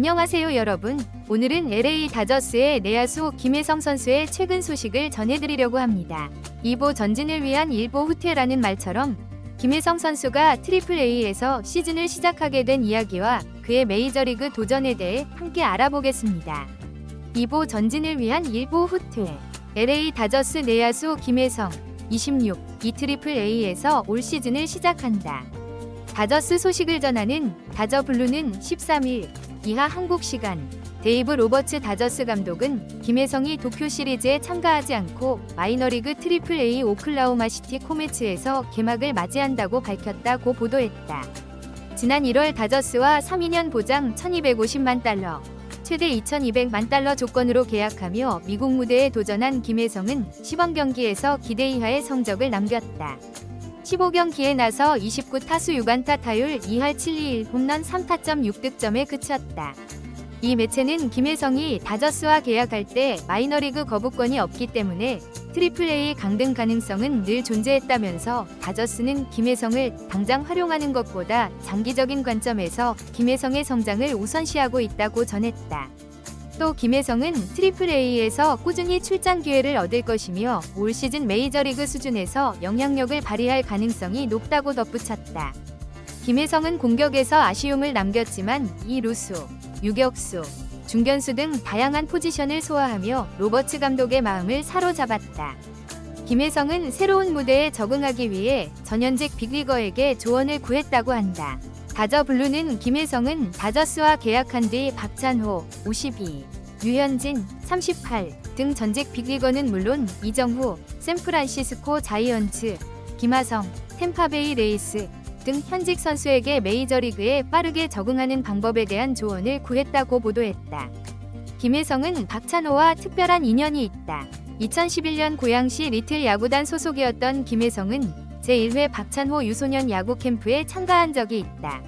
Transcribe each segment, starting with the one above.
안녕하세요 여러분. 오늘은 LA 다저스의 내야수 김혜성 선수의 최근 소식을 전해드리려고 합니다. 2보 전진을 위한 1보 후퇴라는 말처럼 김혜성 선수가 트리플 A에서 시즌을 시작하게 된 이야기와 그의 메이저리그 도전에 대해 함께 알아보겠습니다. 2보 전진을 위한 1보 후퇴. LA 다저스 내야수 김혜성 26, 이 트리플 A에서 올 시즌을 시작한다. 다저스 소식을 전하는 다저블루는 13일 이하 한국 시간 데이브 로버츠 다저스 감독은 김혜성이 도쿄 시리즈에 참가하지 않고 마이너리그 트리플 A 오클라호마 시티 코메츠에서 개막을 맞이한다고 밝혔다고 보도했다. 지난 1월 다저스와 3-2년 보장 1250만 달러, 최대 2200만 달러 조건으로 계약하며 미국 무대에 도전한 김혜성은 시범 경기에서 기대 이하의 성적을 남겼다. 15경기에 나서 29타수 6안타 타율 2할 7리 1홈런 3타점 6득점에 그쳤다. 이 매체는 김혜성이 다저스와 계약할 때 마이너리그 거부권이 없기 때문에 트리플 A 강등 가능성은 늘 존재했다면서 다저스는 김혜성을 당장 활용하는 것보다 장기적인 관점에서 김혜성의 성장을 우선시하고 있다고 전했다. 또 김혜성은 트리플 A에서 꾸준히 출장 기회를 얻을 것이며 올 시즌 메이저리그 수준에서 영향력을 발휘할 가능성이 높다고 덧붙였다. 김혜성은 공격에서 아쉬움을 남겼지만 이루수, 유격수, 중견수 등 다양한 포지션을 소화하며 로버츠 감독의 마음을 사로잡았다. 김혜성은 새로운 무대에 적응하기 위해 전현직 빅리거에게 조언을 구했다고 한다. 다저블루는 김혜성은 다저스와 계약한 뒤 박찬호 52, 류현진 38 등 전직 빅리거는 물론 이정후, 샌프란시스코 자이언츠, 김하성, 템파베이 레이스 등 현직 선수에게 메이저리그에 빠르게 적응하는 방법에 대한 조언을 구했다고 보도했다. 김혜성은 박찬호와 특별한 인연이 있다. 2011년 고양시 리틀 야구단 소속이었던 김혜성은 제1회 박찬호 유소년 야구 캠프에 참가한 적이 있다.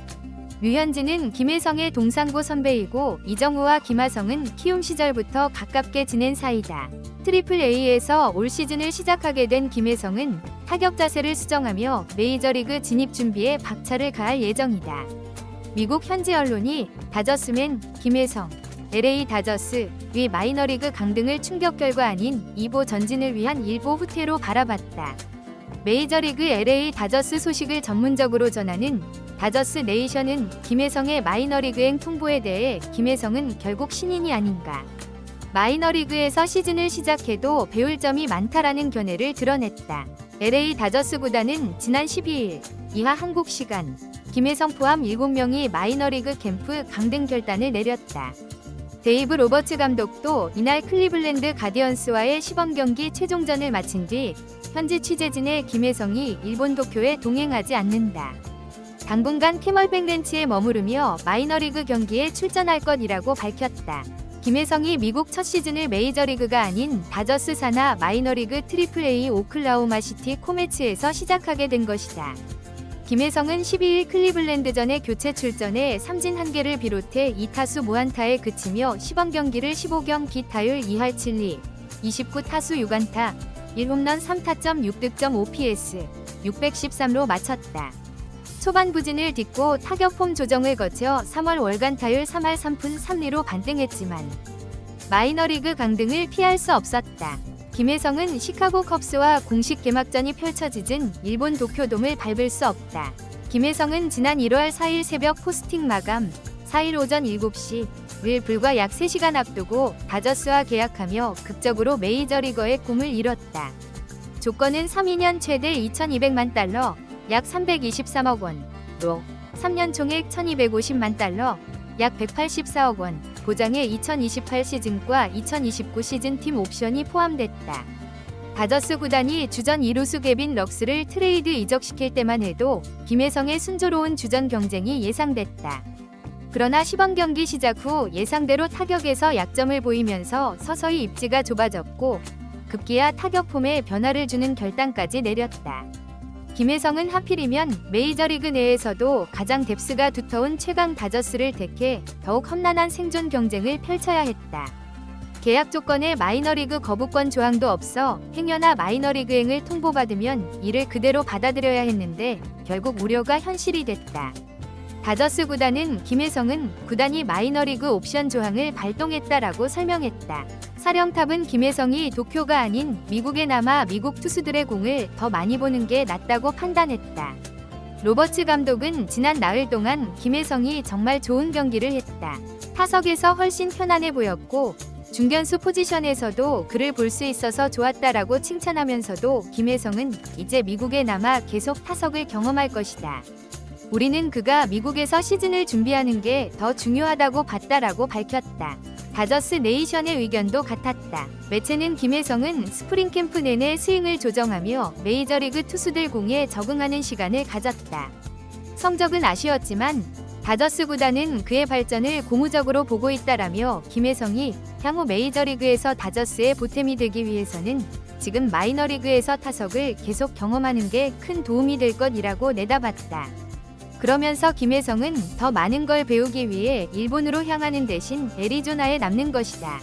류현진은 김혜성의 동상고 선배이고 이정우와 김하성은 키움 시절부터 가깝게 지낸 사이다. 트리플 A에서 올 시즌을 시작하게 된 김혜성은 타격 자세를 수정하며 메이저리그 진입 준비에 박차를 가할 예정이다. 미국 현지 언론이 다저스맨 김혜성, LA 다저스의 마이너리그 강등을 충격 결과 아닌 2보 전진을 위한 1보 후퇴로 바라봤다. 메이저리그 LA 다저스 소식을 전문적으로 전하는 다저스 네이션은 김혜성의 마이너리그행 통보에 대해 김혜성은 결국 신인이 아닌가. 마이너리그에서 시즌을 시작해도 배울 점이 많다라는 견해를 드러냈다. LA 다저스 구단은 지난 12일 이하 한국 시간 김혜성 포함 7명이 마이너리그 캠프 강등 결단을 내렸다. 데이브 로버츠 감독도 이날 클리블랜드 가디언스와의 시범 경기 최종전을 마친 뒤 현지 취재진의 김혜성이 일본 도쿄에 동행하지 않는다. 당분간 캐멀뱅 렌치에 머무르며 마이너리그 경기에 출전할 것이라고 밝혔다. 김혜성이 미국 첫 시즌을 메이저리그가 아닌 다저스 산하 마이너리그 트리플 A 오클라호마 시티 코메츠에서 시작하게 된 것이다. 김혜성은 12일 클리블랜드전에 교체 출전해 삼진 1개를 비롯해 2타수 무안타에 그치며 시범 경기를 15경기 타율 2할 7리, 29타수 6안타, 1홈런 3타점 6득점 OPS 613로 마쳤다. 초반 부진을 딛고 타격 폼 조정을 거쳐 3월 월간 타율 3할 3푼 3리로 반등했지만 마이너리그 강등을 피할 수 없었다. 김혜성은 시카고 컵스와 공식 개막전이 펼쳐지진 일본 도쿄돔을 밟을 수 없다. 김혜성은 지난 1월 4일 새벽 포스팅 마감 4일 오전 7시를 불과 약 3시간 앞두고 다저스와 계약하며 극적으로 메이저리거의 꿈을 이뤘다. 조건은 3-2년 최대 2200만 달러, 약 323억 원로 3년 총액 1250만 달러, 약 184억 원, 보장의 2028 시즌과 2029 시즌 팀 옵션이 포함됐다. 다저스 구단이 주전 이루수 개빈 럭스를 트레이드 이적시킬 때만 해도 김혜성의 순조로운 주전 경쟁이 예상됐다. 그러나 시범 경기 시작 후 예상대로 타격에서 약점을 보이면서 서서히 입지가 좁아졌고 급기야 타격 폼에 변화를 주는 결단까지 내렸다. 김혜성은 하필이면 메이저리그 내에서도 가장 뎁스가 두터운 최강 다저스를 택해 더욱 험난한 생존 경쟁을 펼쳐야 했다. 계약 조건에 마이너리그 거부권 조항도 없어 행여나 마이너리그행을 통보받으면 이를 그대로 받아들여야 했는데 결국 우려가 현실이 됐다. 다저스 구단은 김혜성은 구단이 마이너리그 옵션 조항을 발동했다라고 설명했다. 사령탑은 김혜성이 도쿄가 아닌 미국에 남아 미국 투수들의 공을 더 많이 보는 게 낫다고 판단했다. 로버츠 감독은 지난 나흘 동안 김혜성이 정말 좋은 경기를 했다. 타석에서 훨씬 편안해 보였고 중견수 포지션에서도 그를 볼 수 있어서 좋았다라고 칭찬하면서도 김혜성은 이제 미국에 남아 계속 타석을 경험할 것이다. 우리는 그가 미국에서 시즌을 준비하는 게 더 중요하다고 봤다라고 밝혔다. 다저스 네이션의 의견도 같았다. 매체는 김혜성은 스프링 캠프 내내 스윙을 조정하며 메이저리그 투수들 공에 적응하는 시간을 가졌다. 성적은 아쉬웠지만 다저스 구단은 그의 발전을 고무적으로 보고 있다라며 김혜성이 향후 메이저리그에서 다저스의 보탬이 되기 위해서는 지금 마이너리그에서 타석을 계속 경험하는 게 큰 도움이 될 것이라고 내다봤다. 그러면서 김혜성은 더 많은 걸 배우기 위해 일본으로 향하는 대신 애리조나에 남는 것이다.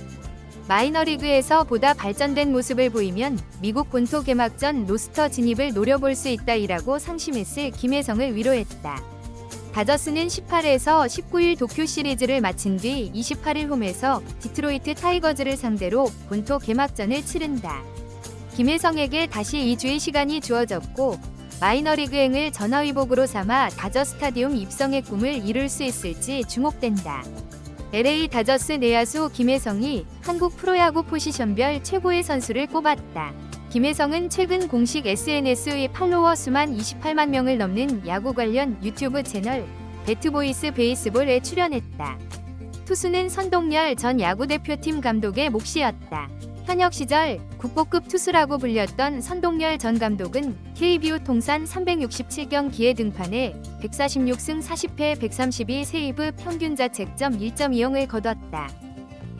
마이너리그에서 보다 발전된 모습을 보이면 미국 본토 개막전 로스터 진입을 노려볼 수 있다이라고 상심했을 김혜성을 위로했다. 다저스는 18에서 19일 도쿄 시리즈를 마친 뒤 28일 홈에서 디트로이트 타이거즈를 상대로 본토 개막전을 치른다. 김혜성에게 다시 2주의 시간이 주어졌고 마이너리그행을 전화위복으로 삼아 다저 스타디움 입성의 꿈을 이룰 수 있을지 주목된다. LA 다저스 내야수 김혜성이 한국 프로야구 포지션별 최고의 선수를 꼽았다. 김혜성은 최근 공식 SNS의 팔로워 수만 28만 명을 넘는 야구 관련 유튜브 채널 배트보이스 베이스볼에 출연했다. 투수는 선동열 전 야구대표팀 감독의 몫이었다. 현역 시절 국보급 투수라고 불렸던 선동열 전 감독은 KBO 통산 367경기에 등판해 146승 40패 132세이브 평균 자책점 1.20을 거뒀다.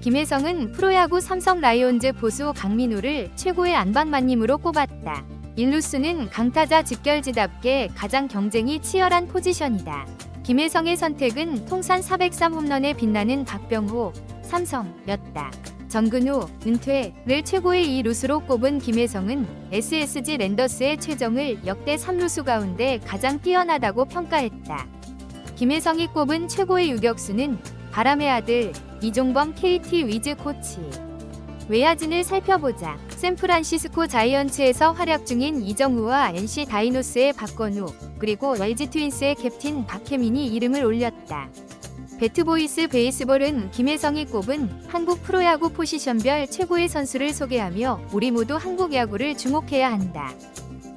김혜성은 프로야구 삼성 라이온즈 포수 강민우를 최고의 안방마님으로 꼽았다. 일루수는 강타자 직결지답게 가장 경쟁이 치열한 포지션이다. 김혜성의 선택은 통산 403홈런에 빛나는 박병호, 삼성였다. 정근우, 은퇴를 최고의 2루수로 꼽은 김혜성은 SSG 랜더스의 최정을 역대 3루수 가운데 가장 뛰어나다고 평가했다. 김혜성이 꼽은 최고의 유격수는 바람의 아들 이종범 KT 위즈 코치. 외야진을 살펴보자. 샌프란시스코 자이언츠에서 활약 중인 이정우와 NC 다이노스의 박건우, 그리고 LG 트윈스의 캡틴 박혜민이 이름을 올렸다. 배트보이스 베이스볼은 김혜성이 꼽은 한국 프로야구 포지션별 최고의 선수를 소개하며 우리 모두 한국 야구를 주목해야 한다.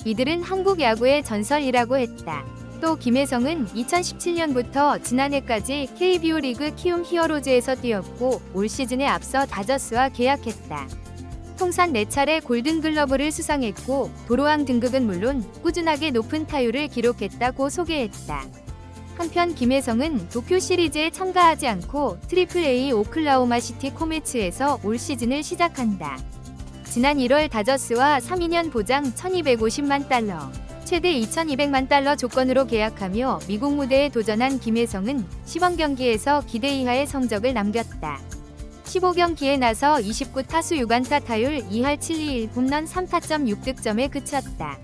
이들은 한국 야구의 전설이라고 했다. 또 김혜성은 2017년부터 지난해까지 KBO 리그 키움 히어로즈에서 뛰었고 올 시즌에 앞서 다저스와 계약했다. 통산 4차례 골든글러브를 수상했고 도로왕 등극은 물론 꾸준하게 높은 타율을 기록했다고 소개했다. 한편 김혜성은 도쿄 시리즈에 참가하지 않고 AAA 오클라호마 시티 코메츠에서 올 시즌을 시작한다. 지난 1월 다저스와 3-2년 보장 1250만 달러, 최대 2200만 달러 조건으로 계약하며 미국 무대에 도전한 김혜성은 시범 경기에서 기대 이하의 성적을 남겼다. 15경기에 나서 29타수 6안타 타율 2할 7리 1홈런 3타점 6득점에 그쳤다.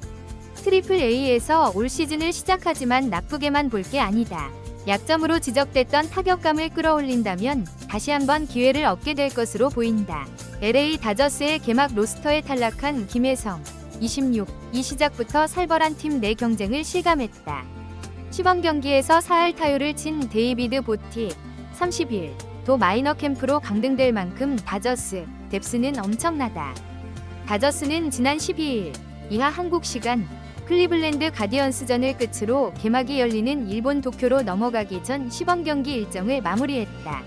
AAA에서 올 시즌을 시작하지만 나쁘게만 볼 게 아니다. 약점으로 지적됐던 타격감을 끌어올린다면 다시 한번 기회를 얻게 될 것으로 보인다. LA 다저스의 개막 로스터에 탈락한 김혜성 26. 이 시작부터 살벌한 팀 내 경쟁을 실감했다. 시범 경기에서 4할 타율을 친 데이비드 보티 31. 도 마이너 캠프로 강등될 만큼 다저스 뎁스는 엄청나다. 다저스는 지난 12일 이하 한국 시간 클리블랜드 가디언스전을 끝으로 개막이 열리는 일본 도쿄로 넘어가기 전 시범 경기 일정을 마무리했다.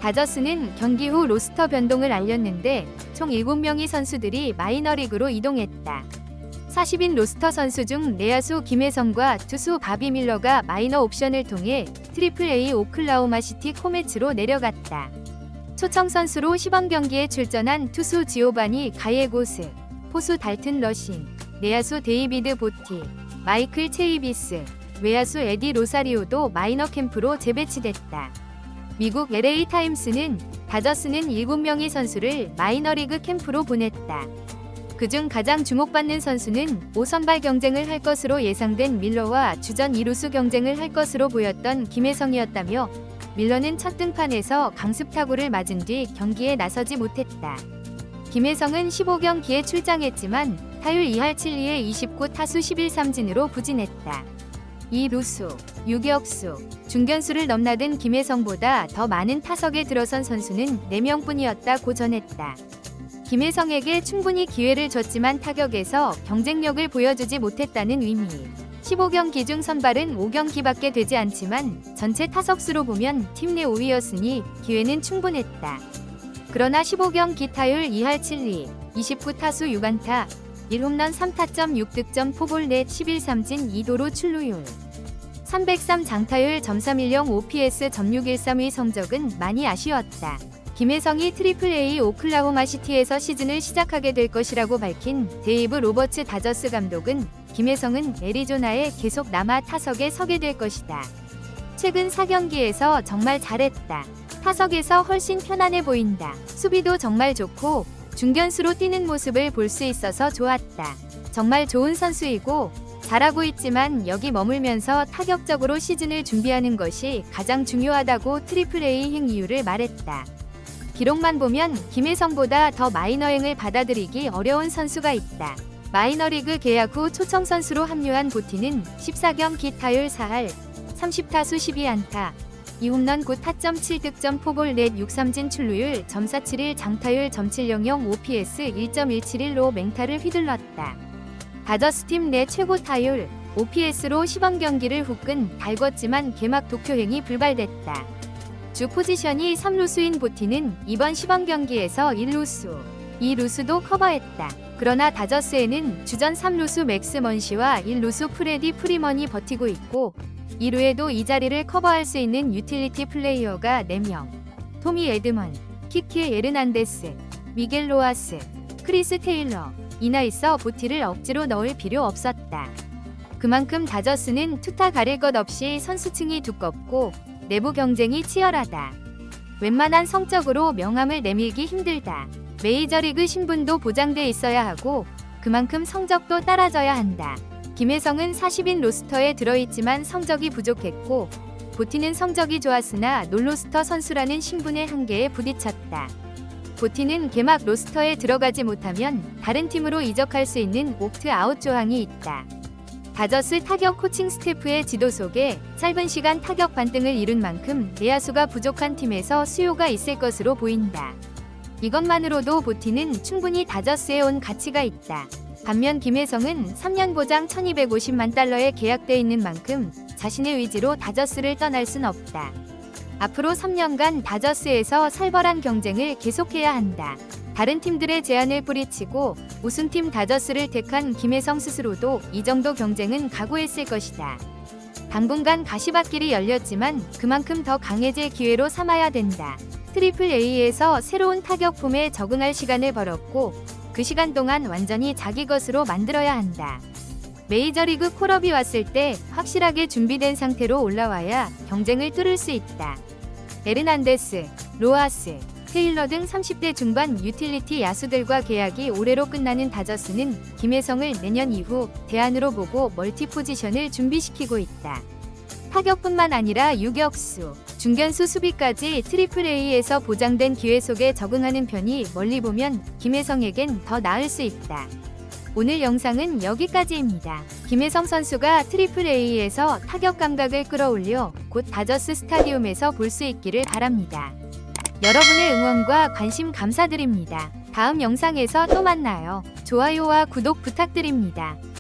다저스는 경기 후 로스터 변동을 알렸는데 총 7명의 선수들이 마이너리그로 이동했다. 40인 로스터 선수 중 내야수 김혜성과 투수 바비 밀러가 마이너 옵션을 통해 AAA 오클라호마 시티 코메츠로 내려갔다. 초청 선수로 시범 경기에 출전한 투수 지오바니 가예고스, 포수 달튼 러싱, 내야수 데이비드 보티, 마이클 체이비스, 외야수 에디 로사리오도 마이너 캠프로 재배치됐다. 미국 LA 타임스는 다저스는 7명의 선수를 마이너리그 캠프로 보냈다. 그중 가장 주목받는 선수는 5선발 경쟁을 할 것으로 예상된 밀러와 주전 2루수 경쟁을 할 것으로 보였던 김혜성이었다며 밀러는 첫 등판에서 강습 타구를 맞은 뒤 경기에 나서지 못했다. 김혜성은 15경기에 출장했지만 타율 2할 7리에 29타수 11삼진으로 부진했다. 2루수, 유격수, 중견수를 넘나든 김혜성보다 더 많은 타석에 들어선 선수는 4명뿐이었다고 전했다. 김혜성에게 충분히 기회를 줬지만 타격에서 경쟁력을 보여주지 못했다는 의미. 15경기 중 선발은 5경기밖에 되지 않지만 전체 타석수로 보면 팀 내 5위였으니 기회는 충분했다. 그러나 15경기 타율 2할 7리, 29타수 6안타, 1홈런 3타점 6득점 포볼 넷 11삼진 2도루 출루율. 303 장타율 .310 OPS .613의 성적은 많이 아쉬웠다. 김혜성이 트리플A 오클라호마 시티에서 시즌을 시작하게 될 것이라고 밝힌 데이브 로버츠 다저스 감독은 김혜성은 애리조나에 계속 남아 타석에 서게 될 것이다. 최근 4경기에서 정말 잘했다. 타석에서 훨씬 편안해 보인다. 수비도 정말 좋고 중견수로 뛰는 모습을 볼 수 있어서 좋았다. 정말 좋은 선수이고 잘하고 있지만 여기 머물면서 타격적으로 시즌을 준비하는 것이 가장 중요하다고 트리플A 행 이유를 말했다. 기록만 보면 김혜성보다 더 마이너행을 받아들이기 어려운 선수가 있다. 마이너리그 계약 후 초청 선수로 합류한 보티는 14경기 타율 4할, 30타수 12안타, 2홈런 9타점 7득점 포볼 넷 6삼진 출루율 .471 장타율 .700 OPS 1.171로 맹타를 휘둘렀다. 다저스 팀 내 최고 타율, OPS로 시범 경기를 후끈 달궜지만 개막 독효행이 불발됐다. 주 포지션이 3루수인 보티는 이번 시범 경기에서 1루수, 2루수도 커버했다. 그러나 다저스에는 주전 3루수 맥스 먼시와 1루수 프레디 프리먼이 버티고 있고 2루에도 이 자리를 커버할 수 있는 유틸리티 플레이어가 4명. 토미 에드먼, 키키 에르난데스, 미겔 로하스, 크리스 테일러, 이나 있어 보티를 억지로 넣을 필요 없었다. 그만큼 다저스는 투타 가릴 것 없이 선수층이 두껍고 내부 경쟁이 치열하다. 웬만한 성적으로 명함을 내밀기 힘들다. 메이저리그 신분도 보장돼 있어야 하고 그만큼 성적도 따라져야 한다. 김혜성은 40인 로스터에 들어있지만 성적이 부족했고 보티는 성적이 좋았으나 놀로스터 선수라는 신분의 한계에 부딪혔다. 보티는 개막 로스터에 들어가지 못하면 다른 팀으로 이적할 수 있는 옵트아웃 조항이 있다. 다저스 타격 코칭 스태프의 지도 속에 짧은 시간 타격 반등을 이룬 만큼 내야수가 부족한 팀에서 수요가 있을 것으로 보인다. 이것만으로도 보티는 충분히 다저스에 온 가치가 있다. 반면 김혜성은 3년 보장 1250만 달러에 계약돼 있는 만큼 자신의 의지로 다저스를 떠날 순 없다. 앞으로 3년간 다저스에서 살벌한 경쟁을 계속해야 한다. 다른 팀들의 제안을 뿌리치고 우승팀 다저스를 택한 김혜성 스스로도 이 정도 경쟁은 각오했을 것이다. 당분간 가시밭길이 열렸지만 그만큼 더 강해질 기회로 삼아야 된다. 트리플 A에서 새로운 타격폼에 적응할 시간을 벌었고 그 시간 동안 완전히 자기 것으로 만들어야 한다. 메이저리그 콜업이 왔을 때 확실하게 준비된 상태로 올라와야 경쟁을 뚫을 수 있다. 에르난데스, 로하스, 테일러 등 30대 중반 유틸리티 야수들과 계약이 올해로 끝나는 다저스는 김혜성을 내년 이후 대안으로 보고 멀티 포지션을 준비시키고 있다. 타격뿐만 아니라 유격수, 중견수 수비까지 트리플 A에서 보장된 기회 속에 적응하는 편이 멀리 보면 김혜성에겐 더 나을 수 있다. 오늘 영상은 여기까지입니다. 김혜성 선수가 트리플 A에서 타격 감각을 끌어올려 곧 다저스 스타디움에서 볼 수 있기를 바랍니다. 여러분의 응원과 관심 감사드립니다. 다음 영상에서 또 만나요. 좋아요와 구독 부탁드립니다.